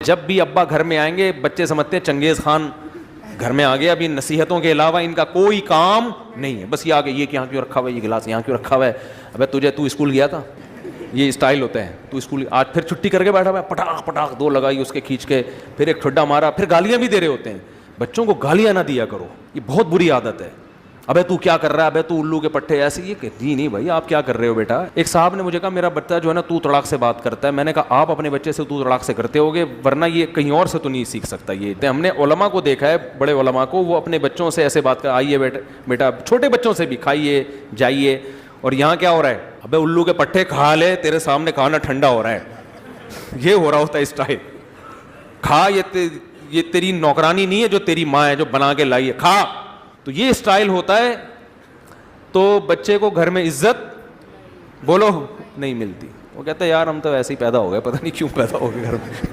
जब भी अब्बा घर में आएंगे बच्चे समझते हैं चंगेज खान घर में आ गया, अभी नसीहतों के अलावा इनका कोई काम नहीं है। बस ये आ गए, ये यहाँ क्यों रखा हुआ है, ये गिलास यहाँ क्यों रखा हुआ है, अबे तू स्कूल गया था, ये स्टाइल होता है। तू स्कूल आज फिर छुट्टी करके बैठा हुआ है, पटाख पटाख दो लगाई उसके खींच के, फिर एक ठुड्डा मारा, फिर गालियां भी दे रहे होते हैं। बच्चों को गालियां ना दिया करो, ये बहुत बुरी आदत है। अबे तू क्या कर रहा है, अबे तू उल्लू के पट्टे ऐसे, ये कहती नहीं भाई आप क्या कर रहे हो बेटा। एक साहब ने मुझे कहा मेरा बच्चा जो है ना तू तड़ाक से बात करता है। मैंने कहा आप अपने बच्चे से तू तड़ाक से करते होगे, वरना ये कहीं और से तो नहीं सीख सकता। ये तो हमने उलमा को देखा है, बड़े उलमा को, वो अपने बच्चों से ऐसे बात कर, आइए बेटा छोटे बच्चों से भी खाइए जाइए। और यहाँ क्या हो रहा है, अबे उल्लू के पट्टे खा ले, तेरे सामने खाना ठंडा हो रहा है। ये हो रहा होता है स्टाइल। खा, ये तेरी नौकरानी नहीं है जो तेरी माँ है जो बना के लाई है, खा। तो ये स्टाइल होता है। तो बच्चे को घर में इज्जत बोलो नहीं मिलती। वो कहता है यार हम तो ऐसे ही पैदा हो गए, पता नहीं क्यों पैदा हो गए घर में।